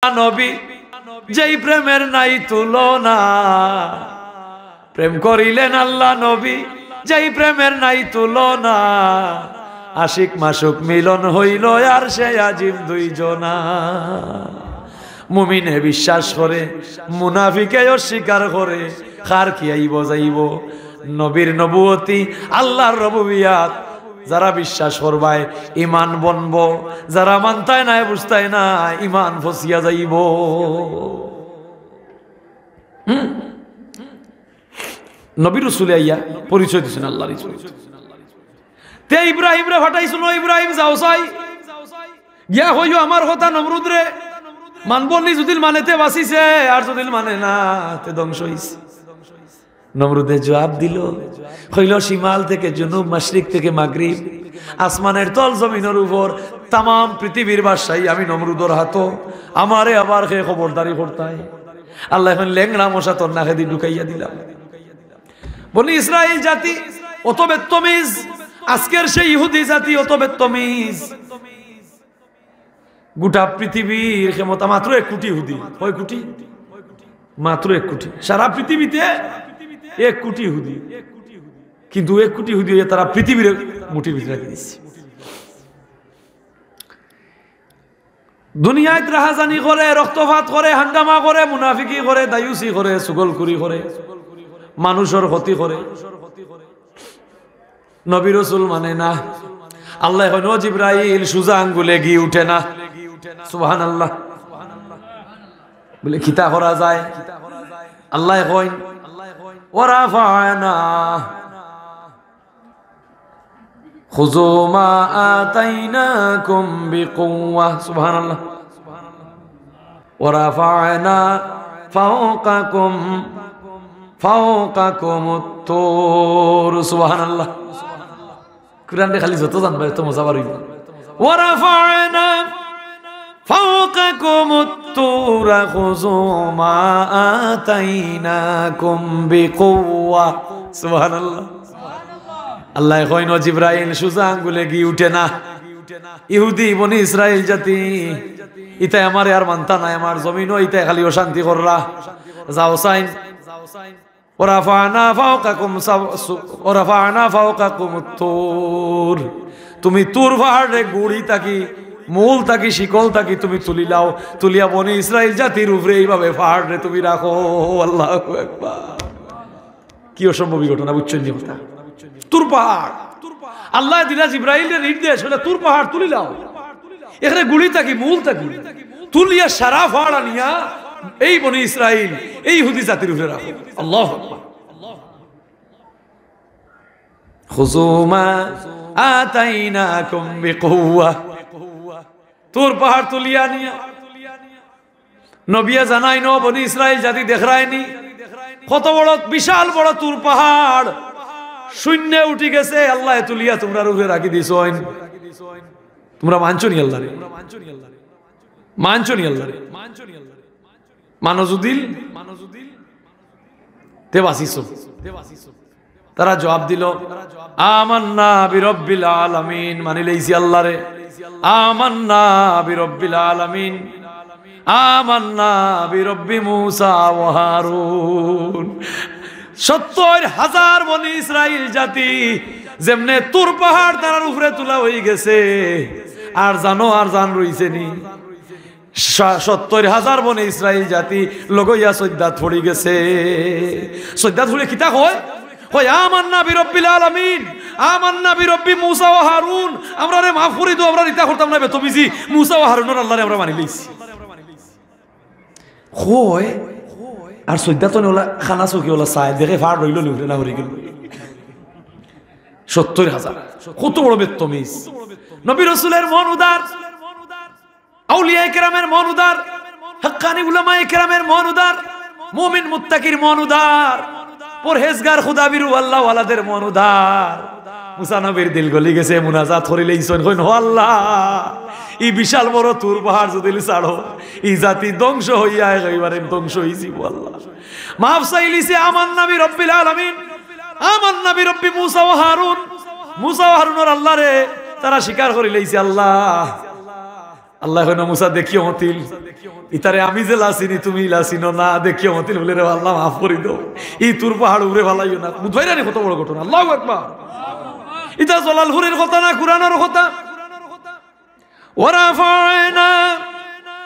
নবী যেই প্রেমের নাই তুলনা, প্রেম করিলেন আল্লাহ নবী যেই প্রেমের নাই তুলনা, আশিক মাসুক মিলন হইল আর সে আজিম দুইজনা। মুমিনে বিশ্বাস করে মুনাফিকে অস্বীকার করে, খার কি আইব যাইব। নবীর নবুয়তি আল্লাহর রবুবিয়াত যারা বিশ্বাস করবায় ইমান বনব, যারা মানতায় না বুঝতায় না ইমান ফসিয়া যাইব। নবী রাসূল আইয়া পরিচয় দিছেন আল্লাহর তে ইব্রাহিম রে ফাটাইছিল, ইব্রাহিম যাও চাই গিয়া হইও আমার কথা নমরুদ রে মানবনি, যদি মানেতে বাঁচিছে আর যদি মানে না তে ধ্বংস হইছে। নমরুদে জবাব দিল, হইল শিমাল থেকে জুনুব, মাশরিক থেকে মাগরিব, আসমানের তল জমিনের উপর তাম পৃথিবীর বাদশাহী আমি নমরুদর হাত, আমারে আবার সে খবরদারি করতায়। আল্লাহ এখন লেংড়া মশা তোর নাকে দিয়ে ঢুকাইয়া দিলাম। বনি ইসরাইল জাতি অত বেত্তমিজ, আজকের সেই ইহুদি জাতি অত বেত্তমিজ। গোটা পৃথিবীর ক্ষমতা মাত্র 1 কোটি ইহুদি, কয় কোটি? মাত্র 1 কোটি। সারা পৃথিবীতে 1 কোটি ইহুদি, কিন্তু 1 কোটি ইহুদি হয়ে তারা পৃথিবীর মুঠির ভিতরে রেখে দিচ্ছে। দুনিয়ায় রাহাজানি করে, রক্তপাত করে, হাঙ্গামা করে, মুনাফিকি করে, দায়ুসি করে, সুগলকুরি করে, মানুষের ক্ষতি করে। নবী রাসূল মানে না। আল্লাহ কয় ও জিবরাইল সুজা আঙ্গুলে ঘি উঠে না। সুবহানাল্লাহ বলে খিতা করা যায়। আল্লাহ কয় ওয়ারাফানা খুযু মা আতাইনাকুম বিকুওয়া। সুবহানাল্লাহ ওয়ারাফানা ফাওকাকুমুত তুর। সুবহানাল্লাহ কুরআনে খালি যত জানবা এত মজা পারইব। ওয়ারাফানা ফাওকাকুমুত তুর খুযু মা আতাইনাকুম বিকুওয়া। সুবহানাল্লাহ আল্লাহ কইন জিবরাইল সুজা আঙ্গুলে ঘি উঠে না। ইহুদি বনি ইসরাইল জাতি ইতাই আমারে আর মানতা নাই, আমার জমিনও ইতাই খালি অশান্তি কররা। যাও সাইন ওরাফানা ফাওকাকুমুত তুর, তুমি তুর পাহাড়ে গুড়ি থাকি মূল থাকি শিকল থাকি তুমি তুলি লাও, তুলিয়া বনি ইসরাইল জাতির উপরে এইভাবে পাহাড়ে তুমি রাখো। আল্লাহু আকবার, কি অসম্ভব ঘটনা বুঝছেন নি কথা। তুর পাহাড় আল্লাহ দিলা জিবরাইলের নির্দেশ হলে তুর পাহাড় তুলি লাও, এখানে গুড়ি থাকি মূল থাকি তুলিয়া সারা পাহাড় আনিয়া এই বনি ইসরাইল এই ইহুদি জাতির উপরে রাখো। আল্লাহু আকবার। খুযু মা আতাইনাকুম বিকুওয়া, তুর পাহাড় তুলিয়া নিয়া নবিয়া জানাই নো বনি ইসরাইল জাতি দেখরায়নি কত বড় বিশাল বড় তুর পাহাড় শূন্য উঠি গেছে। আল্লাহ তুলিয়া তোমরা রূপে রাখি দিছ। তোমরা মানছো নি আল্লাহ রে? মানছো নি আল্লাহ রে? মানজুদিল তে বাসিছো। তারা জবাব দিল আমান্না বিরব্বিল আলামিন, মানি লইছি আল্লাহ রে। আমান্না বিরব্বিল আলামিন, আমান্না বিরব্বি মুসা ওয়া হারুন। 70,000 বনি ইসরাইল জাতি যেমনে তুর পাহাড় তার উপরে তোলা হয়ে গেছে, আর জানো আর জান রইছে নি 70,000 বনি ইসরাইল জাতি লগইয়া সজ্জাত পড়ি গেছে। সজ্জাত পড়ে কিতা হয়? আমান্না বিরব্বিল আলামিন, আমান্না বিরব্বি মুসা ওয়া হারুন। আমরা রে মাফ করে দাও, আমরা ইতা করতাম না বেতবিজি, মুসা ওয়া হারুনের আল্লাহরে আমরা মানি লইছি। হয় আর সজ্জাত ওলা খানা চকি ওলা চাই দেখে ফাড় রইল নিউরে না হরি গেল। 70,000 কত বড় বেতমিজ। নবী রাসূলের মন উদার, আউলিয়া কেরামের মন উদার, হক্কানি উলামায়ে কেরামের মন উদার, মুমিন মুত্তাকির মন উদার, পরহেজগার খুদাবিরু আল্লাহ ওয়ালাদের মন উদার। মুসা নবীর দিল গলি গেছে, মুনাজাত করিলেইছেন কইন ও আল্লাহ এই বিশাল বড় তুর পাহাড় যদি ছাড়ো এই জাতি ধ্বংস হইয়া একেবারে ধ্বংস হইছি। আল্লাহ মাফ চাইলিছে। আমান্না বিরব্বিল আলামিন, আমান্না বিরব্বি মুসা ওয়া হারুন। মুসা ওয়া হারুনের আল্লাহ রে তারা স্বীকার করিলেইছে। আল্লাহ আল্লাহ কইনা মুসা দেখিও মতিল ইতারে আমি যে লাসিনি তুমি লাসিনো না দেখিও মতিল বলে রে আল্লাহ মাফ করে দাও ই তোর পাহাড় উড়ে ভালাইও না বুঝাইরানি কত বড় ঘটনা আল্লাহু আকবার ইতা জলালপুরের কথা না কুরআনের কথা ওয়ারাফা'না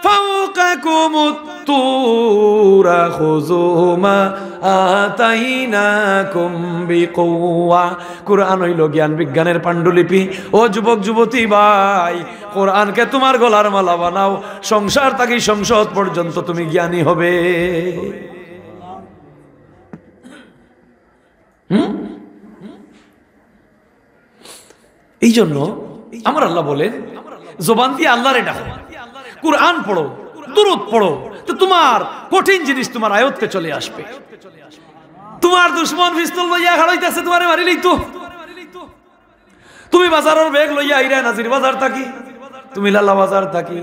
ফাওকাকুমুত তুরা খুযু মা আতাইনাকুম বিকুওয়া কুরআন হইল জ্ঞান বিজ্ঞানের পাণ্ডুলিপি ও যুবক যুবতী ভাই কোরআনকে তোমার গলার মালা বানাও সংসার থেকে সংসদ পর্যন্ত তুমি জ্ঞানী হবে এই জন্য আমার আল্লাহ বলেন জবান দিয়ে আল্লাহরে ডাকো কুরআন পড়ো দুরূদ পড়ো তো তোমার কঠিন জিনিস তোমার আয়ত্তে চলে আসবে তোমার দুশমন পিস্তল লইয়া খাড়াইতেছে তোমারে মারি লইতো তুমি বাজারের ব্যাগ লইয়া আইরা নাজির বাজার থাকি তুমি লালা বাজার থাকি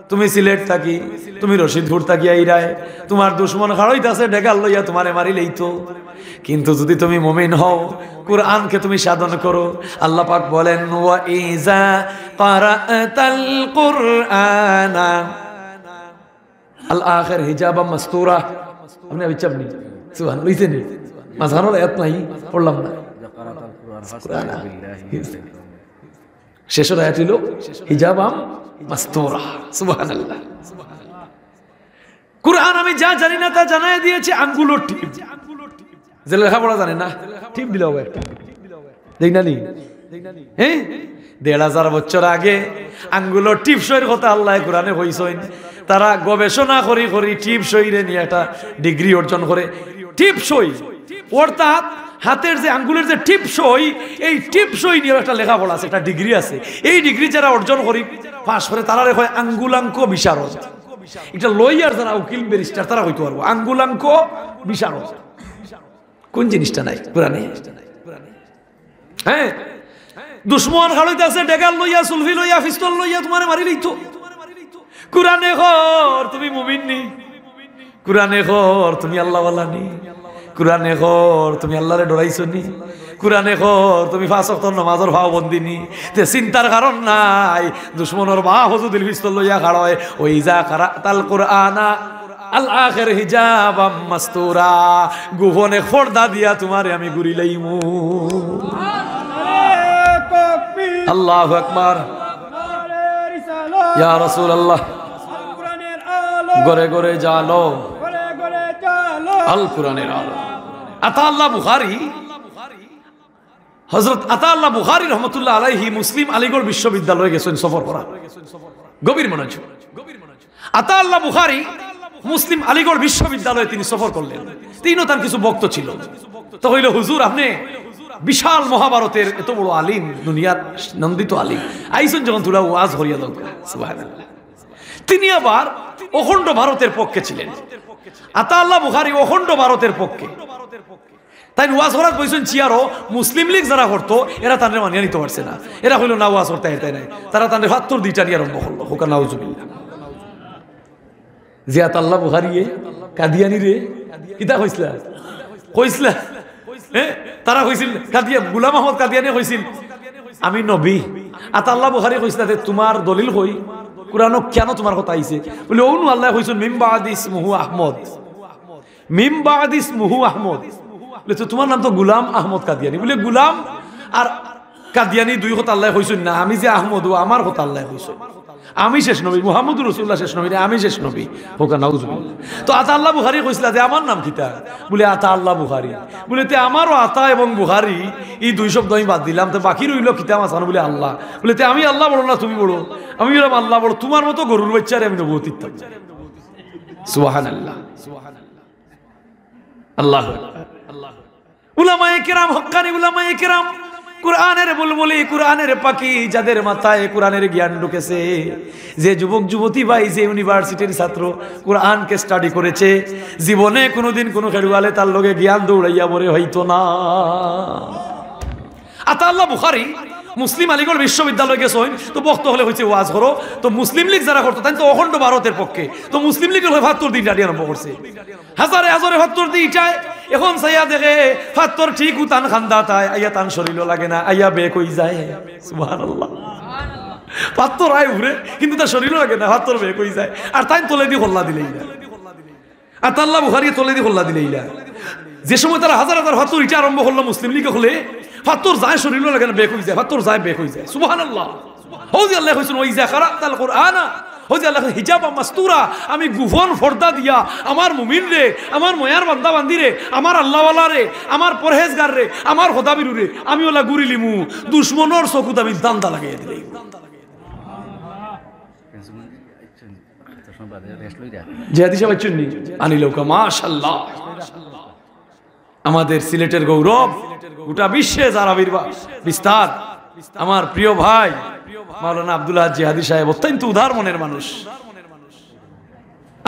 তুমি সিলেট থাকি তুমি রশিদপুর থাকি আইরায় তোমার দুশমন খাড়াইতেছে ডেগাল লইয়া তোমারে মারি লইতো কিন্তু যদি তুমি মুমিন হও কুরআনকে তুমি সাধন করো আল্লাহ পাক বলেন ওয়া ইজা ক্বারাতাল কুরআনা আল আখির হিজাবাম মাসতুরা আপনি বিচ্ছাবনি সুবহান লইছেন মাঝখানের আয়াত নাই পড়লাম না শেষের আয়াত হলো হিজাবাম মাসতুরা সুবহানাল্লাহ কুরআন আমি যা জানি না তা জানায় দিয়েছে আঙ্গুলের টিপ যে লেখাপড়া জানে না টিপ দিল একটা দেখ না নি হ্যাঁ ১,৫০০ বছর আগে আঙ্গুলের টিপ সইর কথা আল্লাহ কোরআনে কইছেন তারা গবেষণা করি করি টিপ সইরে নিয়ে একটা ডিগ্রি অর্জন করে টিপ সই অর্থাৎ হাতের যে আঙ্গুলের যে টিপ সই এই টিপ সই নিয়ে একটা লেখাপড়া আছে একটা ডিগ্রি আছে এই ডিগ্রি যারা অর্জন করি পাশ করে তারা হয় আঙ্গুলাঙ্ক বিশারদ এটা লয়ার যারা উকিল ব্যারিস্টার তারা হইতে পারবো আঙ্গুলাঙ্ক বিশারদ কোন জিনিসটা নাই কোরআনে হ্যাঁ দুশমন খাড়াইতেছে ডেগাল লইয়া সুলফি লইয়া পিস্তল লইয়া তোমারে মারি লইতো কুরআনে খর তুমি মুমিন নি কুরআনে খর তুমি আল্লাহ ওয়ালা নি কুরআনে খর তুমি আল্লাহরে ডরাইছো নি কুরআনে খর তুমি ৫ ওয়াক্ত নামাজের পাবন্দি নি তে চিন্তার কারণ নাই দুশমনের বা হুজুদিল পিস্তল লইয়া খাড়ায় ওই যা কারাতাল কুরআনা আল আখির হিজাবাম মাসতুরা গোপনে পর্দা দিয়া তোমারে আমি ঘুরি লাইমু আল্লাহু আকবার ইয়া রাসূলুল্লাহ গরে গরে জালো আল কুরআনের আলো আতা আল্লাহ বুখারী হযরত আতা আল্লাহ বুখারী রাহমাতুল্লাহ আলাইহি মুসলিম আলীগড় বিশ্ববিদ্যালয়ে গেছেন সফর করা গভীর মনোযোগ আতা আল্লাহ বুখারী মুসলিম আলীগড় বিশ্ববিদ্যালয়ে তিনি সফর করলেন তিনও তার কিছু বক্ত ছিল তো হইল হুজুর আপনি বিশাল মহাভারতের এত বড় আলিম দুনিয়ার নন্দিত আলিম আইসন যখন তুলা ওয়াজ হরিয়া দাও সুবহানাল্লাহ তিনি আবার অখণ্ড ভারতের পক্ষে ছিলেন আতা আল্লাহ বুখারী অখণ্ড ভারতের পক্ষে তাই ওয়াজ হরাত বইছেন চিয়ারও মুসলিম লীগ যারা করতো এরা তাদের মানিয়ে নিতে পারছে না এরা হইল না ওয়াজ করতে হেঁটে নাই তারা তাদের ৭২ দিটা নিয়ে আরম্ভ করলো হোকা নাউজুবিল্লাহ জিয়াত আল্লাহ বুখারী কাদিয়ানি রে কিতা কইসলা তারা কইছিল কাদিয়া গোলাম আহমদ কাদিয়ানি কইছিল আমি নবী আতা আল্লাহ বুখারী কইছিল তোমার দলিল কই কুরআনক কেন তোমার কথা আইছে বলে ওনু আল্লাহ কইছেন মিম বাদি ইসমুহু আহমদ মিম বাদি ইসমুহু আহমদ বলে তো তোমার নাম তো গোলাম আহমদ কাদিয়ানি বলে গোলাম আর কাদিয়ানি দুই কথা আল্লাহ কইছেন না আমি যে আহমদ ও আমার কথা আল্লাহ কইছেন আমি শেষ নবী মুহাম্মদুর রাসূলুল্লাহ শেষ নবী আমি শেষ নবী হোকা নাউজুবিল্লাহ তো আতা আল্লাহ বুখারী কইছিল যে আমার নাম কিতা বলে আতা আল্লাহ বুখারী বলে তে আমারও আতা এবং বুখারী এই দুই শব্দ আমি বাদ দিলাম তো বাকি রইল কিতা মাসান বলে আল্লাহ বলে তে আমি আল্লাহ বড় না তুমি বড় আমি বললাম আল্লাহ বড় তোমার মতো গরুর বাচ্চারে আমি নবুয়ত দিতাম সুবহানাল্লাহ আল্লাহু আকবার উলামায়ে কেরাম হক্কানি উলামায়ে কেরাম কুরআনের বুলবুলি কুরআনের পাখি যাদের মাথায় কুরআনের জ্ঞান ঢুকেছে যে যুবক যুবতী ভাই যে ইউনিভার্সিটির ছাত্র কুরআনকে স্টাডি করেছে জীবনে কোনোদিন কোনো খেড়ুয়ালে তার লগে জ্ঞান দৌড়াইয়া বরে হইতো না আতা আল্লাহ বুখারী মুসলিম আলীগড় বিশ্ববিদ্যালয়ে গেছেন তো বক্ত হলে হয়েছে ওয়াজ করো তো মুসলিম লীগ যারা করতো তাই তো অখণ্ড ভারতের পক্ষে তো মুসলিম লীগের ৭২ দিন ডাড়ি আরম্ভ করছে হাজারে হাজারে ৭২ দিন চায় এখন সাইয়া দেখে ৭২ ঠিক উতান খান্দা তাই আইয়া তান শরীরও লাগে না আইয়া বে কই যায় সুবহানাল্লাহ পাত্তর আয় উড়ে কিন্তু তার শরীরও লাগে না, পাত্তর বেয়ে কই যায়। আর তাই তোলে দিয়ে হল্লা দিলেই না, আর তাল্লা বুখারি তোলে দিয়ে হল্লা দিলেই না। যে সময় তারা হাজার হাজার পাত্তর ইটা আরম্ভ করলো মুসলিম লীগে হলে, পাত্তর যায় শরীরও লাগে না, বেক হয়ে যায়, পাত্তর যায় বেক হয়ে যায়। সুবহানাল্লাহ। হৌজি আল্লাহ কইছেন ওই যা কারাতাল কুরআনা, হৌজি আল্লাহ হিজাব মাস্তুরা, আমি গোপন পর্দা দিয়া আমার মুমিন রে, আমার ময়ার বান্দা বান্দি রে, আমার আল্লাহওয়ালা রে, আমার পরহেজগার রে, আমার খোদাবিরু রে আমি ওলা গুরিলিমু, দুশ্মনের চকুত আমি দান্দা লাগাই দিলাই। জিহাদি সাহেব চুন্নি আনিলৌকা মাশাআল্লাহ। আমাদের সিলেটের গৌরব, গোটা বিশ্বে যারা বিস্তার, আমার প্রিয় ভাই মাওলানা আব্দুল্লাহ জিহাদি সাহেব অত্যন্ত উদার মনের মানুষ।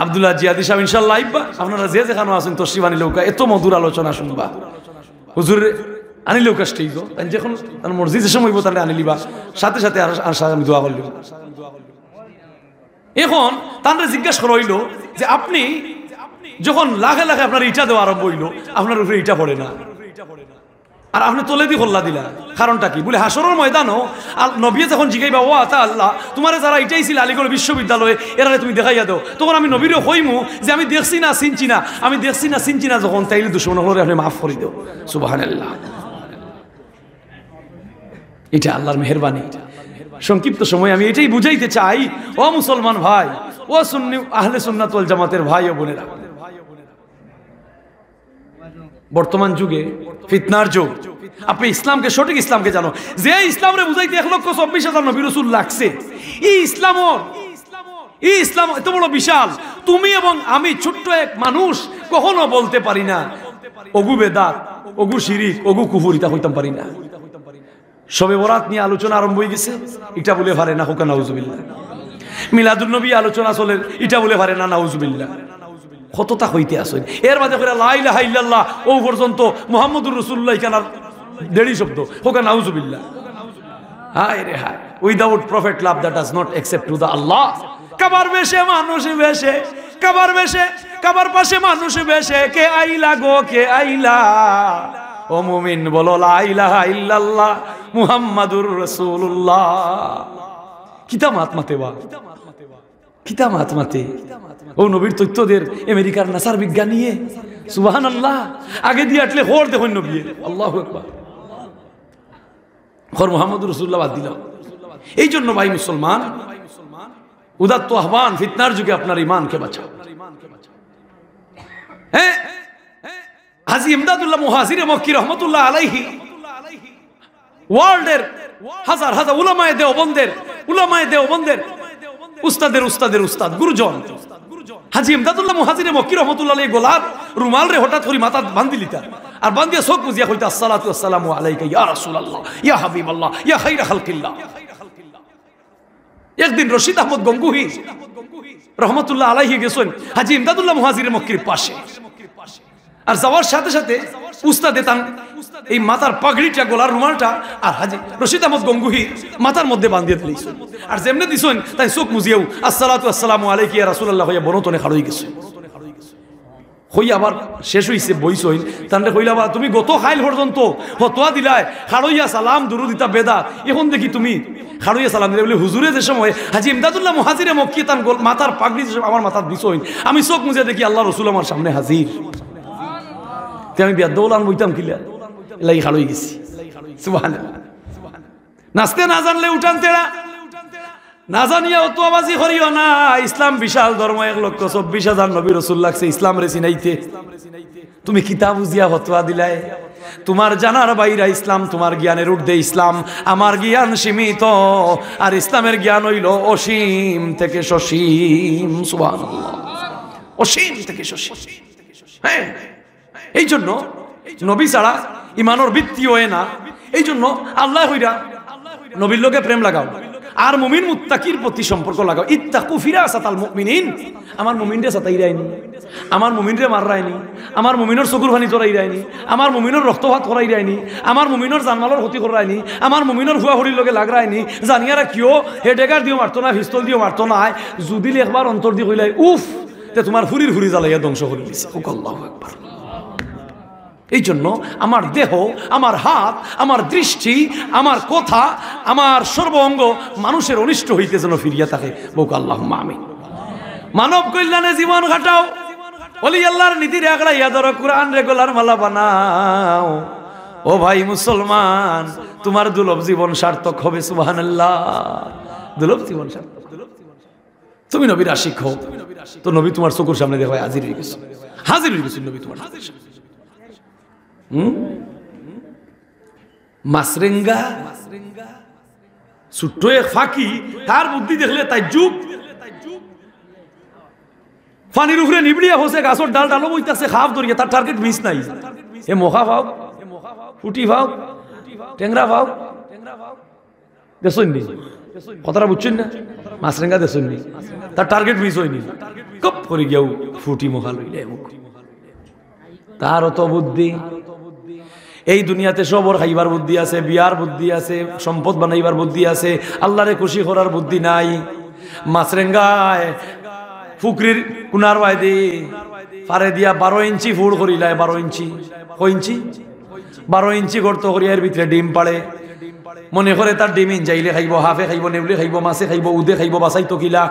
আব্দুল্লাহ জিহাদি সাহেব ইনশাআল্লাহ আইবা, আপনারা যে যেখানে আছেন তশরিফ আনিলৌকা, এত মধুর আলোচনা শুনবা। হুজুর আনিলৌকা স্টেজ যখন মসজিদ সময় হইব তাহলে আনিলিবা, সাথে সাথে আমি দোয়া করলিম। এখন তাহলে জিজ্ঞাসা করা হইল যে আপনি যখন লাখে লাখে আপনার ইটা দেওয়া আরম্ভ হইল, আপনার উপরে ইটা পড়ে না, আর আপনি তোলে দিয়ে হল্লা দিলা, কারণটা কি? বলে হাসরের ময়দানও নবী যখন জিগাইবা ও আতা আল্লাহ তোমার যারা ইটাই ছিল আলিগড় বিশ্ববিদ্যালয়ে এরা তুমি দেখাইয়া দাও, তখন আমি নবীরে হইমু যে আমি দেখছি না চিনছি না, আমি দেখছি না চিনছি না, যখন তাইলে দুশ্মন হলে আপনি মাফ করে দাও। সুবহানাল্লাহ। এটা আল্লাহর মেহেরবানি। সংক্ষিপ্ত সময় আমি এটাই বুঝাইতে চাই, ও মুসলমান ভাই, ও সুন্নি আহলে সুন্নাত ওয়াল জামাতের ভাই ও বোনেরা, বর্তমান যুগে ফিতনার যুগ, আপনি ইসলামকে সঠিক ইসলামকে জানো, যে ইসলামরে বুঝাইতে 1,24,000 নবী রাসূল লাগছে, এই ইসলাম এত বড় বিশাল, তুমি এবং আমি ছোট্ট এক মানুষ কখনো বলতে পারি না ওগু বেদাত, ওগু শিরিক, ওগু কুফর, এটা হইতাম পারি না। শবে বরাত নিয়ে আলোচনা আরম্ভ হয়ে গেছে, এটা বলে পারে না, হোকা নাউজুবিল্লাহ। মিলাদুন নবী আলোচনা চলে, এটা বলে পারে না, নাউজুবিল্লাহ। কতটা হইতে আসেন এর মাঝে করে লা ইলাহা ইল্লাল্লাহ ও পর্যন্ত মুহাম্মদুর রাসূলুল্লাহ কানার দেড়ি শব্দ, হোকা নাউজুবিল্লাহ। হায় রে হায়, without prophet love that does not accept to the Allah. কাবার বেশে মানুষ বেশে, কাবার বেশে, কাবার পাশে মানুষ বেশে, কে আইলা গো কে আইলা, ও মুমিন বলো লা ইলাহা ইল্লাল্লাহ মুহাম্মাদুর রাসূলুল্লাহ। কিতাব আত্মাতে বা কিতাব আত্মাতে ও নবীর তথ্যদের আমেরিকার নাসার বিজ্ঞান নিয়ে, সুবহানাল্লাহ। আগে দিয়ে আটলে হোর দেখুন নবী, আল্লাহু আকবার, হর মুহাম্মাদুর রাসূলুল্লাহ বাদ দিলাম। এই জন্য ভাই মুসলমান, উদাত্ত আহ্বান, ফিতনার যুগে আপনার ঈমানকে বাঁচাও। হ্যাঁ, হাজী ইমদাদুল্লাহ মুহাজিরে মক্কি রহমাতুল্লাহ আলাইহি ওয়ার্ল্ডের হাজার হাজার উলামায়ে দেওবন্দের উস্তাদের উস্তাদের উস্তাদ গুরুজন হাজী ইমদাদুল্লাহ মুহাজিরে মক্কি রহমাতুল্লাহ আলাইহি গোলার রুমাল রে হঠাৎ করে মাথা বান্ধিলিতা, আর বান্ধিয়া চোখ বুঝিয়া কইতা আসসালাতু ওয়াসসালামু আলাইকা ইয়া রাসূলুল্লাহ ইয়া হাবিবাল্লাহ ইয়া খায়রা খালকিল্লাহ। একদিন রশিদ আহমদ গঙ্গুহি রহমাতুল্লাহ আলাইহি গেছেন হাজী ইমদাদুল্লাহ মুহাজিরে মক্কির পাশে, আর যাওয়ার সাথে সাথে উস্তাদে তান এই মাথার পাগড়িটা, গোলার রুমালটা আর হাজী রশিদ আহমদ গঙ্গুহি মাথার মধ্যে বান্ধিয়ে দিয়েছেন, আর যেমনি দিছেন তাই চোখ মুজিয়াও আসসালাতু ওয়াসসালামু আলাইকা ইয়া রাসূলুল্লাহ হইয়া বনতনে খাড়ই গেছে। হই আবার শেষ হইছে বইস হইন তান্ডে কইলা বা তুমি গত খাইল পর্যন্ত ফতোয়া দিলাই খাড়ইয়া সালাম দুরুদ দিতা বেদা, এখন দেখি তুমি খাড়ইয়া সালাম দিলে বলে হুজুরে যে সময় হাজী ইমদাদুল্লাহ মুহাজিরে মক্কি তান মাথার পাগড়ি যে আমার মাথার দিছ হইন, আমি চোখ মুজিয়া দেখি আল্লাহ রাসূল আমার সামনে হাজির। আমি বিয়া দৌলান বইতাম কিলা লাই খাড়ই গেছি। সুবহানাল্লাহ। নাচতে না জানলে উঠান তেড়া, না জানিয়া অত আবাজি করিও না। ইসলাম বিশাল ধর্ম, 1,24,000 নবী রাসূল লাগছে ইসলাম রে চিনাইতে। তুমি কিতাব বুঝিয়া ফতোয়া দিলাই, তোমার জানার বাইরা ইসলাম, তোমার জ্ঞানের ঊর্ধ্বে ইসলাম। আমার জ্ঞান সীমিত, আর ইসলামের জ্ঞান হইল অসীম থেকে সসীম। সুবহানাল্লাহ, অসীম থেকে সসীম। হ্যাঁ, এই জন্য নবী ছাড়া ইমানের ভিত্তি হয় না। এই জন্য আল্লাহ হইরা নবীর লোকে প্রেম লাগাও, আর মুমিন মুত্তাকির প্রতি সম্পর্ক লাগাও। ইত্তাকু ফিরাসাতাল মুমিনিন, আমার মুমিনরে সাতাইরাইনি, আমার মুমিনরে মাররাইনি, আমার মুমিনের চকুর পানি তোরাইরাইনি, আমার মুমিনের রক্তপাত করাইরাইনি, আমার মুমিনের জানমালের ক্ষতি করাইনি, আমার মুমিনের হুয়া হরির লগে লাগরাইনি। জানিয়ারা কিয় হে ডেগার দিও মারতো না, পিস্তল দিও মারতো না, যদি একবার অন্তর দিয়ে কইলাই উফ, তে তোমার হুরির হুরি জ্বালাইয়া ধ্বংস করে দিছে। আল্লাহু আকবার। এই জন্য আমার দেহ, আমার হাত, আমার দৃষ্টি, আমার কথা, আমার সর্ব অঙ্গ মানুষের অনিষ্ট হইতে যেন ফিরিয়া থাকে। বউক আল্লাহুম্মা আমিন। মানব কল্যাণে জীবন কাটাও, ওলি আল্লাহর নীতির একড়া ইয়াদর কুরআন রেগুলার মালা বানাও। ও ভাই মুসলমান, তোমার দুর্লভ জীবন সার্থক হবে। সুবহানাল্লাহ, দুর্লভ জীবন সার্থক। তুমি নবীর আশিক হও তো নবী তোমার চোখের সামনে দেখো হাজির হয়ে গেছে, হাজির হয়ে গেছে নবী তোমার। মাসরেঙ্গা ছোট্ট এক ফাঁকি, তার বুদ্ধি দেখলে তাই যুগ পানির উপরে নিবড়িয়া হচ্ছে, গাছের ডাল ডালো বইতেছে, খাপ ধরিয়া, তার টার্গেট মিস নাই। এ মোখা ভাও, ফুটি ভাও, টেংরা ভাও, দেখছেন কথাটা বুঝছেন না? মাছরেঙ্গা দেখছেন, তার টার্গেট মিস হয়নি, কপ করে গিয়াও ফুটি মোখা লইলে। তার অত বুদ্ধি। এই দুনিয়াতে সবর খাইবার বুদ্ধি আছে, বিয়ার বুদ্ধি আছে, সম্পদ বানাইবার বুদ্ধি আছে, আল্লাহরে খুশি করার বুদ্ধি নাই। মাছরেঙ্গায় ফুকরির কুনার বাইদে পারে দিয়া 12 ইঞ্চি ফুড় করিলায়, 12 ইঞ্চি, কয় ইঞ্চি? 12 ইঞ্চি গর্ত করিয়া এর ভিতরে ডিম পাড়ে। মনে করে তার ডিম ইনজাইলে খাইব, হাফে খাইব, নেউলে খাইব, মাছে খাইব, উদে খাইব, বাসাই তকিলা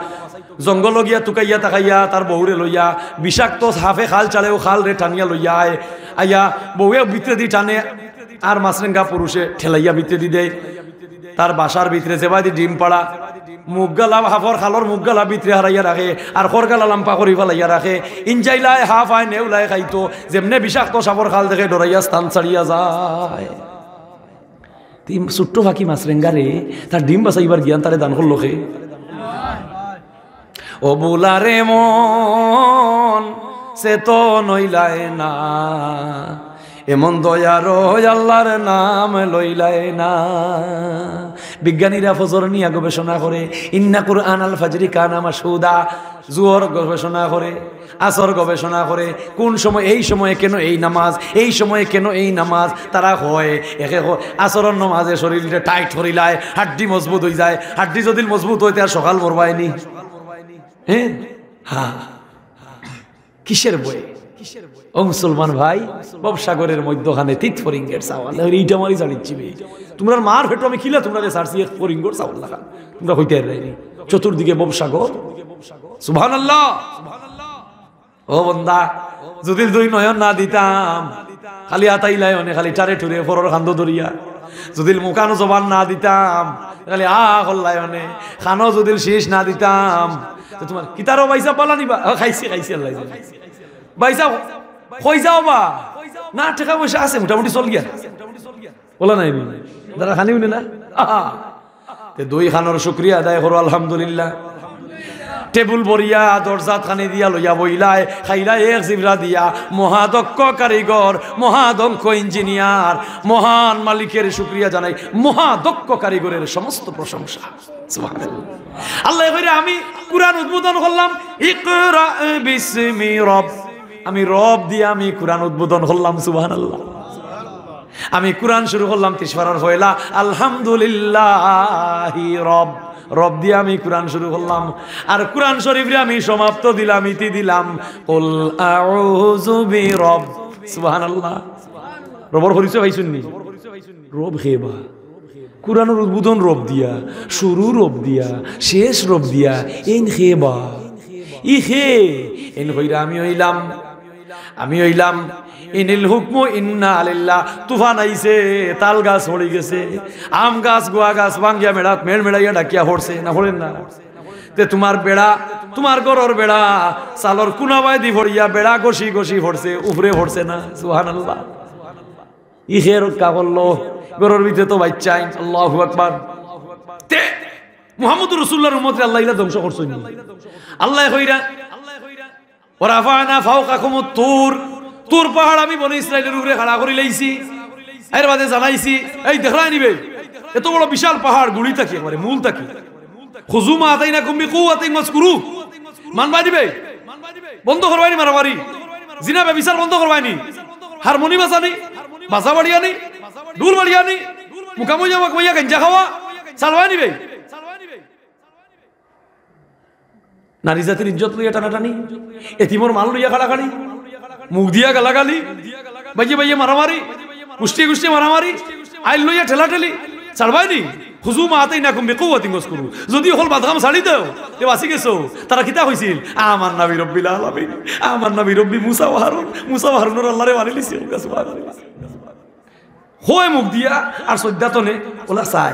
জঙ্গল গিয়া তুকাইয়া তাকাইয়া তার বউরে লইয়া বিষাক্ত হাফে খাল চালেও খাল রে টানিয়া লইয়া আয়, আইয়া বউয়ে ভিতরে দি টানে, আর মাছরেঙ্গা পুরুষে ঠেলাইয়া ভিতরে দি দেয় তার বাসার ভিতরে। যেবাদি ডিম পাড়া মুগগালা হাফর খালর মুগগালা ভিতরে হারাইয়া রাখে, আর খরগালা লাম্পা করি ফেলাইয়া রাখে। ইনজাইলায় হাফ আয় নেউলায় খাইতো, যেমনে বিষাক্ত সাপর খাল দেখে ডরাইয়া স্থান ছাড়িয়া যায়। ছোট্ট ফাঁকি মাছরেঙ্গারে তার ডিম বাসাইবার জ্ঞান তারে দান করলো কে? ও বুলারে মন সে তো নইলায় না, এমন দয়ার আল্লাহর নাম লইলায় না। বিজ্ঞানীরা ফজর নিয়ে গবেষণা করে, ইন্না কুরআন আল ফাজরি কানা মাশহুদা। জোহর গবেষণা করে, আসর গবেষণা করে, কোন সময় এই সময়ে কেন এই নামাজ, এই সময়ে কেন এই নামাজ। তারা হয় একে আসরের নামাজে শরীরটা টাইট করিলায়, হাড্ডি মজবুত হয়ে যায়। হাড্ডি যদি মজবুত হইতে আর সকাল ভরবায়নি। হ্যাঁ হ্যাঁ, কিসের বই? ও মুসলমান ভাই, ববসাগরের মধ্যখানে তিত ফরিঙ্গের চাওয়াল, এইটা আমারই জানিচ্ছি। তোমরা মার ফেটো আমি খিলা তোমরা সারছি এক ফরিঙ্গর চাওয়াল লাগা, তোমরা হইতে রাইনি। চতুর্দিকে ববসাগর, সুবহানাল্লাহ। ও বন্দা, যদি দুই নয়ন না দিতাম, খালি আতাইলাই অনে খালি টারে টুরে ফরর খান্দ ধরিয়া, যদি মুখানো জবান না দিতাম, খালি হল্লাই অনে খানো যদি শেষ না দিতাম, তোমার কিতারও বাইসা পালা নিবা। খাইছি খাইছি আল্লাহ বাইসা কই যাও বা না, টাকা পয়সা আছে মোটামুটি চল গিয়া বলা নাই দাদা খানি উনি না। দুই খানোর শুক্রিয়া আদায় করো আলহামদুলিল্লাহ। টেবুল বরিয়া দরজাত খানি দিয়া লইয়া বইলায়, খাইলা এক জিবরা দিয়া। মহাদক্ষ কারিগর, মহাদক্ষ ইঞ্জিনিয়ার, মহান মালিকের শুক্রিয়া জানাই। মহাদক্ষ কারিগরের সমস্ত প্রশংসা। সুবহানাল্লাহ। আল্লাহ কইরা আমি কুরআন উদ্বোধন করলাম, ইকরা বিসমি রব। আমি রব দিয়া আমি কুরআন উদ্বোধন করলাম। সুবহানাল্লাহ। আমি কুরআন শুরু করলাম 30 পারার পয়লা, আলহামদুলিল্লাহি রব। রব দিয়ে আমি কুরআন শুরু করলাম, আর কুরআন শরীফে আমি সমাপ্ত দিলাম, ইতি দিলাম কুল আউযু বিরব। সুবহানাল্লাহ। রবর পরিচয় পাইছুননি? রব হেবা, কুরআনের উদ্বোধন রব দিয়া, শুরু রব দিয়া, শেষ রব দিয়া। এন হেবা ই হে এন হইরা আমি হইলাম ইনিল হুকমু ইন্না আলিল্লাহ। তুফান আইছে, তাল গাছ পড়ে গেছে, আম গাছ, গোয়া গাছ ভাঙ্গিয়া মেড় মেড়াইয়া ডাকিয়া হরছে না, হরেন না? তে তোমার বেড়া, তোমার গরর বেড়া চালর কুনাবাই দি ভরিয়া বেড়া গসি গসি ভরছে, উপরে ভরছে না। সুবহানাল্লাহ। ইহের কা করলো, গরর ভিতরে তো বাচ্চাই। আল্লাহু আকবার। তে মুহাম্মদুর রাসূলুল্লাহর উম্মতে আল্লাহ ইলা ধ্বংস করছই না। আল্লাহ কইরা ওরাফানা ফাওকাকুমুত তুর। তুর পাহাড় আমি বনি ইসরাইলের উপরে খাড়া করে লাইছি, এর বাদে জানাইছি এই দেখলাই নিবে এত বড় বিশাল পাহাড়, গুড়ি থাকি একবারে মূল থাকি। খুজুমা আতাইনাকুম বিকুওয়াতিন মাসকুরু। মানবা দিবে, বন্ধ করবাইনি মারামারি, জিনা ব্যভিচার বন্ধ করবাইনি, হারমোনি বাজানি, বাজা বাড়িয়ানি, ঢোল বাড়িয়ানি, মুকামো যাওয়া কইয়া গাঞ্জা খাওয়া চালবাই নিবে। নারী জাতির ইজ্জত লইয়া টানাটানি, এতিমর মাল লইয়া খাড়াখাড়ি, মুখ দিয়া গালাগালি, বাইয়ে বাইয়ে মারামারি, কুষ্টি কুষ্টি মারামারি, আইল লইয়া ঠেলা ঠেলি ছাড়বাইনি। হুজু মাতেই না কমবে কৌয়াতি গছ করু, যদি হল বাদাম ছাড়ি দেও তে বাঁচি গেছো। তারা কিতা হইছিল, আমার নবী রব্বিল আলামিন, আমার নবী রব্বি মুসা ওয়া হারুন, মুসা ওয়া হারুনের আল্লাহরে মানি লিছি। হয় মুখ দিয়া আর সদ্যাতনে ওলা চাই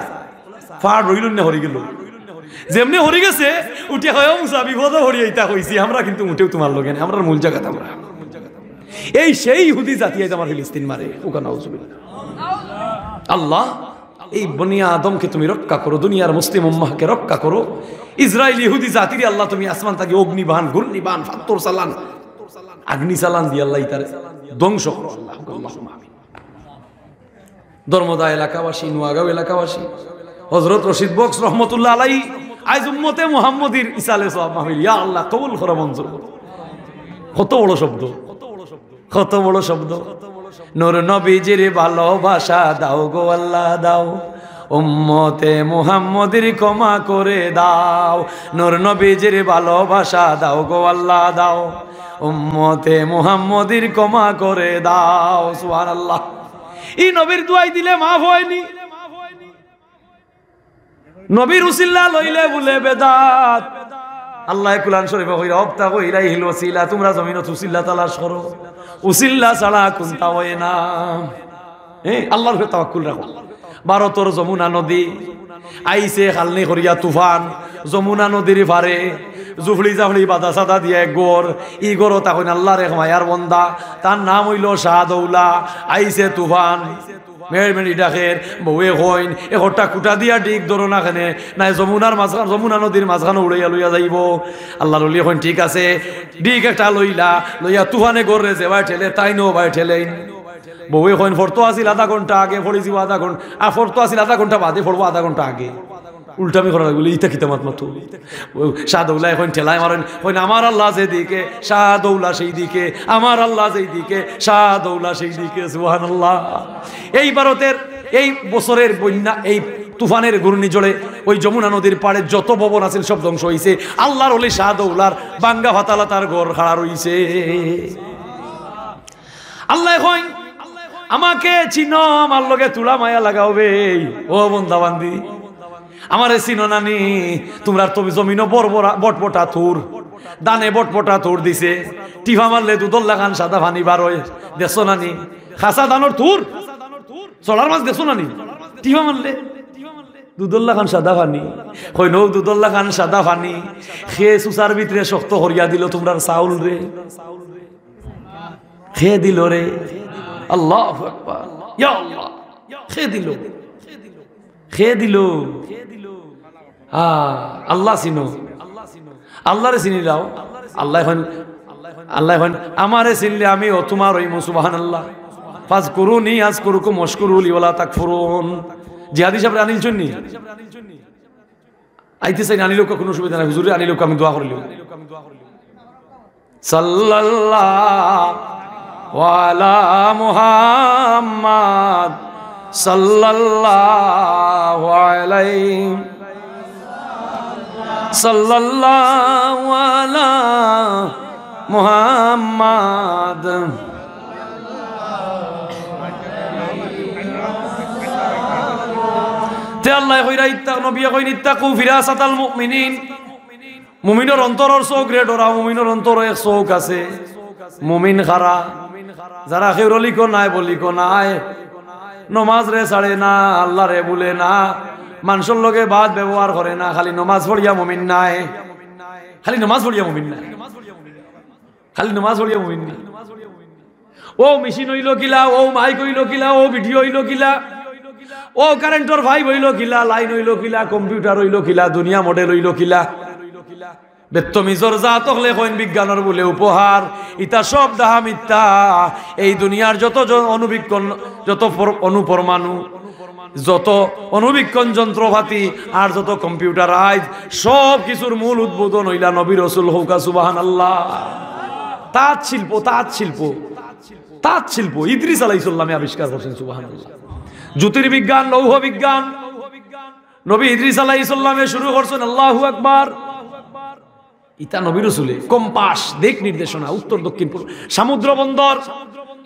ফাড় রইল না, হরি গেল। যেমনি হরি গেছে উঠে হয় মুসা বিপদ হরি এইটা হইছি, আমরা কিন্তু উঠেও তোমার লগে নেই, আমরা মূল জায়গা আমরা এই সেই ইহুদি জাতি আমার ফিলিস্তিন মারে ওখানে। আল্লাহ এই বনি আদমকে তুমি রক্ষা করো, দুনিয়ার মুসলিম উম্মাহকে রক্ষা করো। ইসরায়েল ইহুদি জাতির আল্লাহ তুমি আসমান থেকে অগ্নিবান, ঘূর্ণিবান, ফাত্তর চালান, আগ্নি চালান দিয়ে আল্লাহ তার ধ্বংস করো। আল্লাহ ধর্মদা এলাকাবাসী, নোয়াগাঁও এলাকাবাসী, হযরত রশিদ বক্স রহমতুল্লাহ আলাইহি আজ উম্মতে মুহাম্মদীর ইসালে সওয়াব মাহফিল, ইয়া আল্লাহ কবুল করো, মঞ্জুর করো। কত বড় শব্দ, কত বড় শব্দ। নূর নবীজির ভালোবাসা দাও গো আল্লাহ দাও, উম্মতে মুহাম্মদের ক্ষমা করে দাও। নূর নবীজির ভালোবাসা দাও গো আল্লাহ দাও, উম্মতে মুহাম্মদের ক্ষমা করে দাও। সুবহানাল্লাহ। এই নবীর দুয়াই দিলে মাফ হয়নি, নবীর উসিলা লইলে বলে বেদাত। আল্লাহ কুরআন শরীফে কইরা অবতাগু ইলাইহিল ওয়াসিলা, তোমরা জমিনত উসিলা তালাশ করো, উসিলা ছাড়া কোনটা হয় না। আল্লাহর উপরে তাওয়াক্কুল রাখো। ভারতের যমুনা নদী আইছে খালনি করিয়া তুফান, যমুনা নদীর পারে জুফলি জাফলি বাদা সাদা দিয়ে গড়, ই গড় তখন আল্লাহর এক মায়ার বন্দা, তার নাম হইল শাহদৌলা। আইছে তুফান, মেড়মেড়ি ডাকের বউয়ে হইন এ হটা কুটা দিয়া ডিক ধরো না খানে নাই যমুনার মাঝখান, যমুনা নদীর মাঝখানে উড়াইয়া লইয়া যাইব। আল্লাহ ললি হইন ঠিক আছে, ডিক একটা লইলা, লইয়া তুফানে গড়ে যে ভাই ঠেলে তাই নো ভাই ঠেলেন। বউয়ে হইন ফরতো আসিল আধা ঘন্টা আগে, ফড়িছি আধা ঘন্টা, আর ফরতো আসিল আধা ঘন্টা বাদে, ফড়বো আধা ঘন্টা আগে। উল্টামি করা লাগলো, ইতা কিতা মাত মতো। শাহদৌলা এখন ঠেলায় মারেন, হইন আমার আল্লাহ যেদিকে শাহদৌলা সেই দিকে, আমার আল্লাহ যেই দিকে শাহদৌলা সেই দিকে। সুবহানাল্লাহ। এই ভারতের এই বছরের বন্যা, এই তুফানের ঘূর্ণিঝড়ে ওই যমুনা নদীর পাড়ে যত ভবন আছে সব ধ্বংস হয়েছে। আল্লাহর ওলি শাহদৌলার বাঙ্গা ভাতালা তার ঘর খাড়া রইছে। আল্লাহ এখন আমাকে চিনো, আমার লগে তুলা মায়া লাগাবে। ও বন্দা বান্দি আমার চিনো নানি, তোমরা তুমি জমিনও বটবটা থুর, দানে বটবটা থুর দিছে, টিফা মারলে দুধর লাগান সাদা পানি বার হয়, দেখছো নানি? খাসা দানোর থুর চলার মাছ দেখছো নানি? টিফা মারলে দুধল্লা খান সাদা পানি, কই নৌ দুধল্লা খান সাদা পানি খেয়ে সুসার ভিতরে শক্ত হরিয়া দিল তোমরার চাউল রে, খেয়ে দিল রে। আল্লাহু আকবার, ইয়া আল্লাহ, খেয়ে দিল, খেয়ে দিল। আল্লাহ চিনো, আল্লাহরে চিনি লাও। আল্লাহ এখন আমারে চিনলে আমি ও তোমার ওই সুবহানাল্লাহ। ফাজকুরুনি আযকুরুকুম ওয়াশকুরু লি ওয়ালা তাকফুরুন। জিহাদি সাহেব আনিল চন্নি আইতে চাই, আনিল কোনো অসুবিধা নাই, হুজুরে আনিল আমি দোয়া করিল। সাল্লাল্লাহু আলা মুহাম্মাদ সাল্লাল্লাহু আলাইহি সাল্লাল্লাহু আলা মুহাম্মাদ। তে আল্লাহ কইরা ইত্তাকু, নবী কইন ইত্তাকু ফিরাসাতাল মুমিনিন। মুমিনের অন্তরের চোখ রে ডরা, মুমিনের অন্তরে এক চোখ আছে। মুমিন খারা যারা খেউরলিকো নাই বলিকো নাই, নমাজ রে ছাড়ে না, আল্লাহ রে বলে না, মানুষের লগে বাদ ব্যবহার করে না, খালি নমাজ পড়িয়া মুমিন নাই, খালি নমাজ পড়িয়া মুমিন নাই, খালি নমাজ পড়িয়া মুমিন নাই। ও মেশিন হইল কিলা, ও মাইক হইল কিলা, ও ভিডিও হইল কিলা, ও কারেন্টর ভাই হইল কিলা, লাইন হইল কিলা, কম্পিউটার হইল কিলা, দুনিয়া মডেল হইল কিলা। বেত্তমিজর জাতকলে কইন বিজ্ঞানের বলে উপহার, ইতা সব ডাহা মিথ্যা। এই দুনিয়ার যত অনুবীক্ষণ, যত অনুপরমাণু, যত অনুবীক্ষণ যন্ত্রপাতি আর যত কম্পিউটারাইজ, সব কিছুর মূল উদ্বোধন হইলা নবী রাসূল হৌকা। সুবহানাল্লাহ। তাঁত শিল্প, তাঁত শিল্প, তাঁত শিল্প ইদ্রিস আলাইহিস সালাম আবিষ্কার করছেন। সুবহানাল্লাহ। জ্যোতির্বিজ্ঞান, লৌহ বিজ্ঞান নবী ইদ্রিস আলাইহিস সালামে শুরু করছেন। আল্লাহু আকবার। ইতা নবী রাসূলে কম্পাস, দিক নির্দেশনা, উত্তর দক্ষিণ পূর্ব, সমুদ্র বন্দর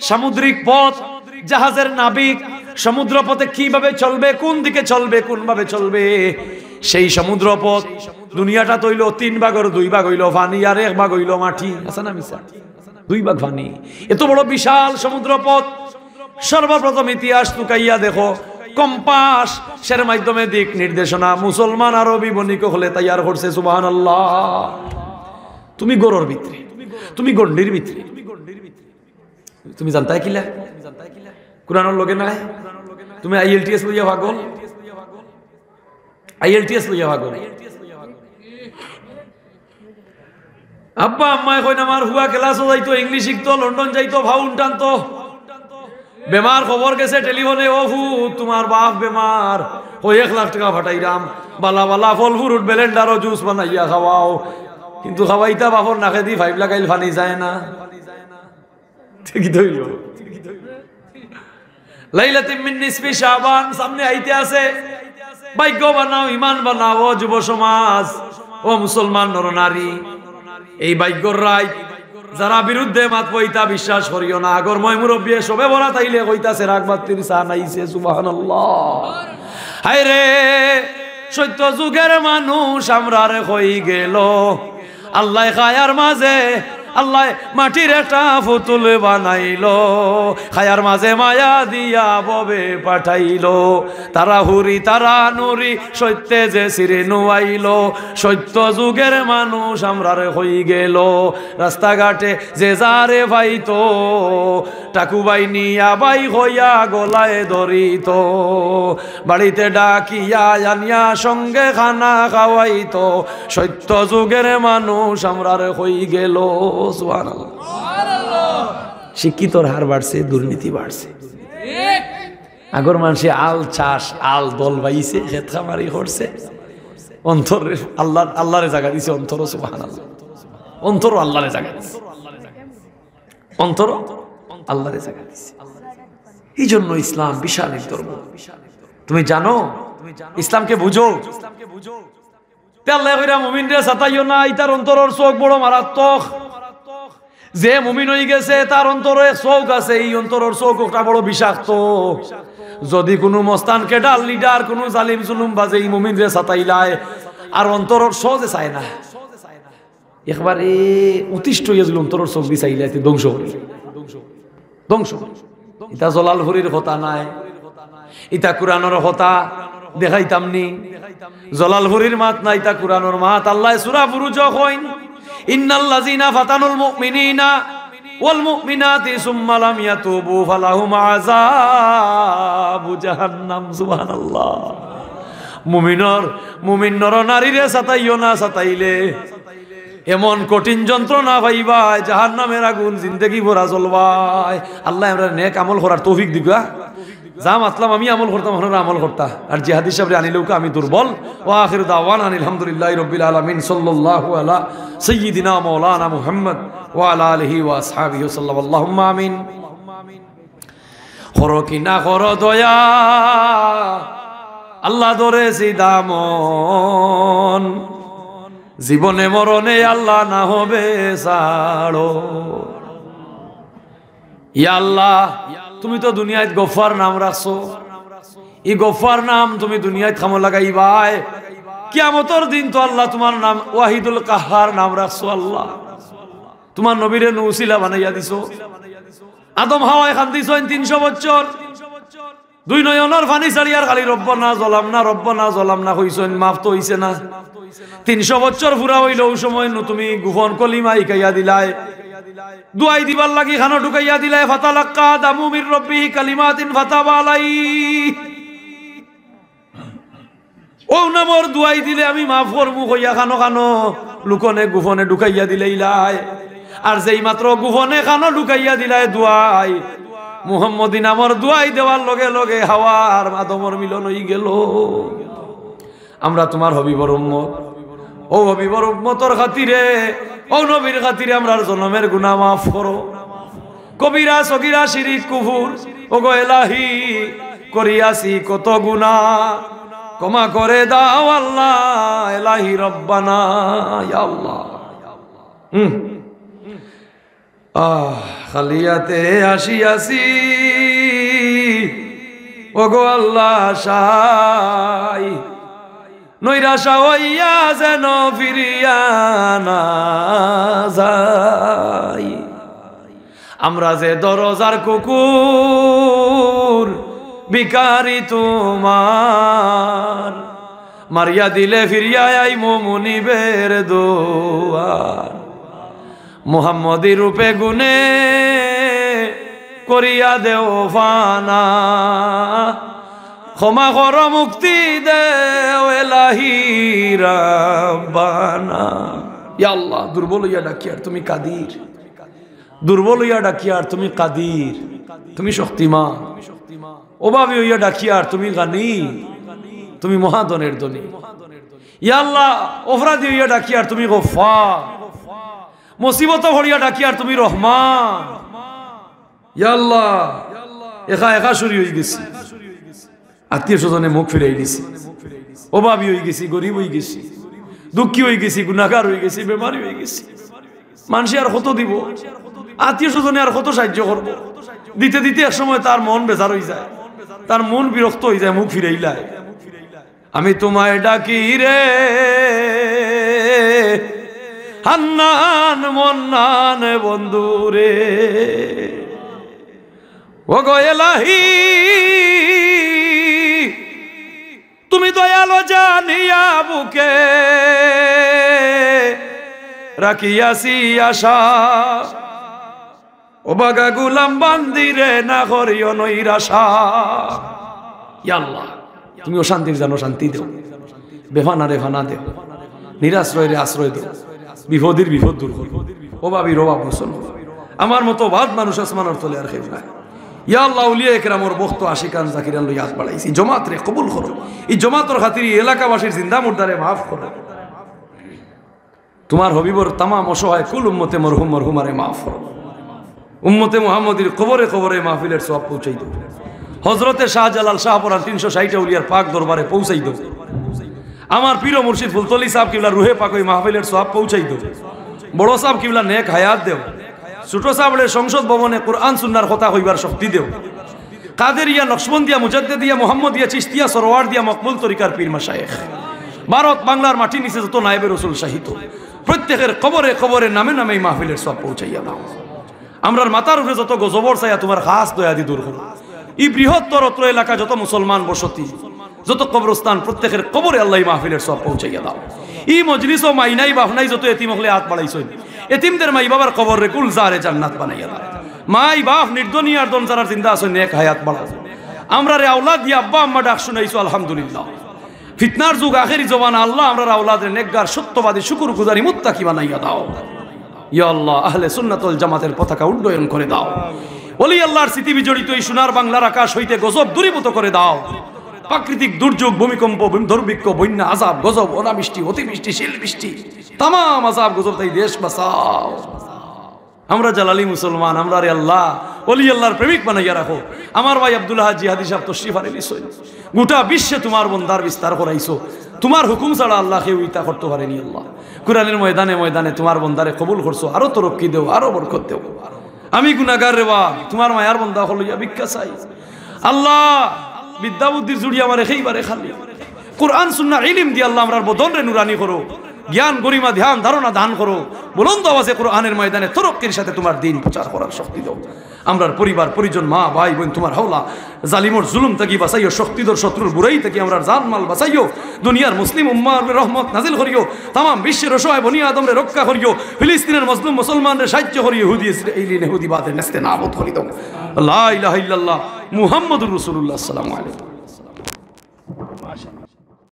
সামুদ্রিক পথ, জাহাজের নাবিক সমুদ্র পথে কিভাবে চলবে, কোন দিকে চলবে, কোন ভাবে চলবে, সেই সমুদ্র পথ দুনিয়াটা তৈল 3 ভাগের 2 ভাগ হইল পানি আর 1 ভাগ হইল মাটি, আছে না মিছা? 2 ভাগ পানি। এত বড় বিশাল সমুদ্র পথ, সর্বপ্রথম ইতিহাস লুকাইয়া দেখো, কম্পাস সের মাধ্যমে দিক নির্দেশনা মুসলমান আরবি বণিক হলে তৈয়ার করছে। সুবহানাল্লাহ। তুমি গরুর ভিতরে, তুমি গন্ডির ভিতরে, তুমি জানতাই কিলা কুরআনের লগে নাই? তুমি IELTS লইয়া পাগল, IELTS লইয়া পাগল। আব্বা আম্মায় কইন আমার হুয়া ক্লাসও যাইতো, ইংলিশ শিখতো, লন্ডন যাইতো, ফাউন্ড টানতো, বেমার খবর গেছে টেলিফোনে, ও হু তোমার বাপ বেমার, ও 1 লাখ টাকা ফাটাইরাম, বালা বালা ফল ফ্রুট ব্লেন্ডারও জুস বানাইয়া খাওয়াও, কিন্তু খাওয়াইতা বাপর নাকে দি 5 লাগাইল ফানি যায় না। ঠিক ধইল। লাইলাতুম মিন নিসফি শাবান সামনে আইতে আছে, ভাগ্য বানাও, ইমান বানাও যুব সমাজ, ও মুসলমান নরনারী। এই ভাগ্যর রাত যারা বিরুদ্ধে মাত পইতা বিশ্বাস করিও না, আগর মই মুরব্বী সবে বলা তাইলে কইতাছে রাগবাতির সান আইছে। সুবহানাল্লাহ। হায় রে সত্য যুগের মানুষ আমরারে হই গেল, আল্লাহ খায়ার মাঝে আল্লাহ মাটির একটা পুতুল বানাইলো, খায়ার মাঝে মায়া দিয়া ববে পাঠাইলো, তারা হুরি তারা নুরি সত্যে যে সিরে নুয়াইলো, সত্য যুগের মানুষ আমরারে হই গেল। রাস্তাঘাটে যে যারে পাইতো টাকুবাই নিয়া বাই হইয়া গলায় ধরিত, বাড়িতে ডাকিয়া আনিয়া সঙ্গে খানা খাওয়াইতো, সত্য যুগের মানুষ আমরারে হই গেল। শিক্ষিতর হার বাড়ছে, দুর্নীতি বাড়ছে। আগর মানুষে আল চাষ আল দল বাইছে, খেতখামারি করছে, অন্তর আল্লাহরে জায়গা দিছে, অন্তর। সুবহানাল্লাহ। অন্তর আল্লাহরে জায়গা দিছে, অন্তর আল্লাহরে জায়গা দিছে। এই জন্য ইসলাম বিশাল এক ধর্ম। তুমি জানো ইসলামকে বুঝো, আল্লাহ কইরা মুমিনরে সাতাইও না, ইতার অন্তরের চোখ বড় মারাত্মক। যে মুমিন হয়ে গেছে তার অন্তরে চোখ আছে, এই অন্তরের চোখটা বড় বিষাক্ত। যদি কোনো মস্তান কেডাল লিডার কোনো জালিম জুলুম বাজে এই মুমিনরে সাতাইলায়, আর অন্তরের সহজে চায় না, একবারে অতিষ্ঠ হয়ে গেল, অন্তরের চোখ দিয়ে চাইলে ধ্বংস করি, ধ্বংস। ইতা জলালপুরীর কথা নাই, ইতা কুরআনের কথা দেখাইতামনি, জলালপুরীর মাত নাই, তা কুরআনের মাত। আল্লাহ সূরা বুরুজ কইন, ইন্নাল্লাযিনা ফাতানুল মুমিনিনা ওয়াল মুমিনাতি সুম্মা লাম ইয়াতুবু ফালাহুম আযাবু জাহান্নাম। সুবহানাল্লাহ। মুমিন নর নারীরে সাতাইও না, সাতাইলে এমন কঠিন যন্ত্রণা পাইবাই, জাহান্নামের আগুন জিন্দেগি ভরা চলবাই। আল্লাহ আমরা নেক আমল করার তৌফিক দিবা। যা মাতলাম আমি আমল করতাম, আপনারা আমল করতা, আর যে হাদিস সাহেব আনিলেও আমি দুর্বল। ওয়া আখিরু দাওয়ানা আলহামদুলিল্লাহি রাব্বিল আলামিন, সাল্লাল্লাহু আলা সাইয়্যিদিনা মাওলানা মুহাম্মদ ওয়া আলা আলিহি ওয়া আসহাবিহি সাল্লাল্লাহু আমিন। করো কি না করো দয়া, আল্লাহ ধরেছি দামন, জীবনে মরণে আল্লাহ না হবে ছাড়ো। ইয়া আল্লাহ, তুমি তো দুনিয়ায় গফফার নাম রাখছো, এই গফফার নাম তুমি দুনিয়ায় খামো লাগাইবাই, কিয়ামতের দিন তো আল্লাহ তোমার নাম ওয়াহিদুল কাহার নাম রাখছো। আল্লাহ তোমার নবীরে নৌসিলা বানাইয়া দিছো, আদম হাওয়ায় খান্দিছেন 300 বছর, 2 নয়নের পানি ছাড়িয়ার খালি রব্বানা জলামনা রব্বানা জলামনা কইছেন, মাফ তো হইছে না। 300 বছর পুরা হইল, ওই সময় তুমি গুফন কলিমা ইকাইয়া দিলাই, দুয়াই দিবার লাগি খানো ঢুকাইয়া দিলাই, ফাতালাক্কা আদামু মির রাব্বিহি কালিমাতিন ফাতাবা আলাইহি। ও নামর দুয়াই দিলে আমি মাফ করমু কইয়া খানো খানো লুকনে গুফনে ঢুকাইয়া দিলাইলাই, আর যেই মাত্র গুফনে খানো ঢুকাইয়া দিলাই দুয়াই, মুহাম্মদি নামর দুয়াই দেওয়ার লগে লগে হাওয়ার আদমর মিলন হই গেল। আমরা তোমার হবিবর উম্মত, ও হবিবর উম্মতর খাতিরে, ও নবীর খাতিরে আমরার জন্মের গুনাহ মাফ করো। কবিরা সগীরা শিরিক কুফর ও গো ইলাহি করিয়াছি কত গুনাহ, ক্ষমা করে দাও আল্লাহ ইলাহি রব্বানা। ইয়া আল্লাহ। খালিয়াতে আসিয়াছি ওগো আল্লাহ সাই, নৈরাশা হইয়া যেন ফিরিয়া না যাই। আমরা যে দরজার কুকুর ভিখারি তোমার, মারিয়া দিলে ফিরিয়া আইমো মুনিবের দুয়ার। মুহাম্মদী রূপে গুনে করিয়া দেও ফানা, ক্ষমা কর মুক্তি দেও এলাহি রাব্বানা। ইয়া আল্লাহ, দুর্বল হইয়া ডাকি আর তুমি কাদির, দুর্বল হইয়া ডাকি আর তুমি কাদির, তুমি শক্তিমান। অভাবী হইয়া ডাকি আর তুমি গানি, তুমি মহাদনের ধনী। ইয়া আল্লাহ, অপরাধী হইয়া ডাকি আর তুমি গফফার, মুসিবত ভরিয়া ডাকি আর তুমি রহমান। ইয়া আল্লাহ, একা একা শুরু হয়ে গেছি, আত্মীয় স্বজনে মুখ ফিরাই দিছি, অভাবী হয়ে গেছি, গরিব হয়ে গেছি, দুঃখী হয়ে গেছি, গুনাহগার হয়ে গেছি, বেমারি হয়ে গেছি। মানুষে আর কত দিব, আত্মীয় স্বজনে আর কত সাহায্য করব। দিতে দিতে এক সময় তার মন বেজার হয়ে যায়, তার মন বিরক্ত হয়ে যায়, মুখ ফিরাইলায়। আমি তোমায় ডাকি রে হান্নান মন্নান বন্ধু রে, ও গো এলাহি তুমি দয়ালো জানিয়া বুকে রাখিয়াছি আশা। ও বাগা গুলাম বান্দিরে না করিও নৈরাশা। ইয়া আল্লাহ, তুমি অশান্তির জানো শান্তি দেও, বেফানারে ফানা দেও, নিরাশ্রয়ের আশ্রয় দেও, বিপদের বিপদ দূর করো, অভাবীর অভাব মোচন করো। আমার মতো বাদ মানুষ আসমানের তলে আর কেউ নাই। ইয়া আল্লাহ, উলিয়া ইকরামর বক্ত আশিকান জাকিরান লইয়া হাত বাড়াইছি, জমাত রে কবুল করো। এই জমাতর খাতির এলাকাবাসীর জিন্দা মুর্দারে মাফ করো। তোমার হবিবর তামাম অসহায় কুল উম্মতে মরহুম মরহুমারে মাফ করো। উম্মতে মুহাম্মদীর কবরে কবরে মাহফিলের সওয়াব পৌঁছাই দাও। হযরতে শাহজালাল শাহপুরান 360 উলিয়ার পাক দরবারে পৌঁছাই দাও। আমার পীর মুর্শিদ ফুলতলি সাহেব কিবলা রুহে পাক ওই মাহফিলের সওয়াব পৌঁছাই দাও। বড় সাহেব কিবলা নেক হায়াত দেও। ছোট সাহেবের সংসদ ভবনে কোরআন সুন্নাহর কথা কইবার শক্তি দেও। কাদেরিয়া, নকশবন্দিয়া, মুজাদ্দিদিয়া, মুহাম্মদিয়া, চিশতিয়া, সরওয়ারদিয়া, মকবুল তরিকার পীর মাশায়েখ, ভারত বাংলার মাটির নিচে যত নায়েবে রাসূল শাহিদ, প্রত্যেকের কবরে কবরে নামে নামে এই মাহফিলের সওয়াব পৌঁছাইয়া দাও। আমরার মাথার উপরে যত গজবর চাইয়া তোমার খাস দয়া দি দূর করো। এই বৃহত্তর অত্র এলাকা যত মুসলমান বসতি, যত কবরস্থান, প্রত্যেকের কবরে আল্লাহ মাহফিলের সওয়াব পৌঁছাইয়া দাও। এই মজলিস ও মাইনাই বাফনাই যত এতিম হলে হাত বাড়াইছেন, এতিমদের মাই বাবার কবর রে কুল জারে জান্নাত বানাইয়া দাও। মাই বাপ নির্দনিয়ার দন যারা জিন্দা আছেন নেক হায়াত বাড়াও। আমরা রে আওলাদ দিয়া আব্বা আম্মা ডাক শুনাইছো আলহামদুলিল্লাহ। ফিতনার যুগ আখেরি জমানা আল্লাহ আমরা আওলাদের নেকগার সত্যবাদী শুকরগুজারি মুত্তাকি বানাইয়া দাও। ইয়া আল্লাহ, আহলে সুন্নাত ওয়াল জামাতের পতাকা উড্ডয়ন করে দাও। ওলি আল্লাহর স্মৃতি বিজড়িত এই সোনার বাংলার আকাশ হইতে গজব দূরীভূত করে দাও। প্রাকৃতিক দুর্যোগ, ভূমিকম্প, দুর্ভিক্ষ, বন্যা, আযাব, গজব, অনাবৃষ্টি, অতিবৃষ্টি, শিলবৃষ্টি, তামাম আযাব গজব তাই দেশ বাঁচাও। আমরা জালালি মুসলমান, আমরা রে আল্লাহ ওলি আল্লাহর প্রেমিক বানাইয়া রাখো। আমার ভাই আব্দুল্লাহ জিহাদি সাহেব তশরিফ আনিলেন, গোটা বিশ্বে তোমার বন্দার বিস্তার করাইছো। তোমার হুকুম ছাড়া আল্লাহ কেউ ইতা করতে পারেনি। আল্লাহ কুরআনের ময়দানে ময়দানে তোমার বন্দারে কবুল করছো, আরো তরক্কি দেও, আরো বরকত দেও। আমি গুনাহগার রে বাপ, তোমার মায়ার বন্দা হলইয়া ভিক্ষা চাই। আল্লাহ বিদ্যা বুদ্ধির জুড়ি আমার একেবারে খালি, কোরআন সুন্নাহ ইলম দিয়ে আল্লাহ আমরার বদন রে নুরানি করো, জ্ঞান গরিমা ধ্যান ধারণা দান করো। বুলন্দ আওয়াজে কোরআনের ময়দানে তরক্কির সাথে তোমার দিন প্রচার করার শক্তি দাও। আমরার পরিবার পরিজন, মা ভাই বোন তোমার হাওলা জালিমর জুলুম থেকে বাঁচাইও, শক্তিধর শত্রুর বুড়াই থেকে আমরা জান মাল বাঁচাইও। দুনিয়ার মুসলিম উম্মার রহমত নাজিল করিও, তামাম বিশ্বের অসহায় বনি আদমরে রক্ষা করিও। ফিলিস্তিনের মজলুম মুসলমানদের সাহায্য করিও, ইহুদি ইসরাঈলি ইহুদিবাদের নেস্তে নাবুদ করি দাও। লা ইলাহা ইল্লাল্লাহ মুহাম্মাদুর রাসূলুল্লাহ সাল্লাল্লাহু আলাইহি ওয়াসাল্লাম।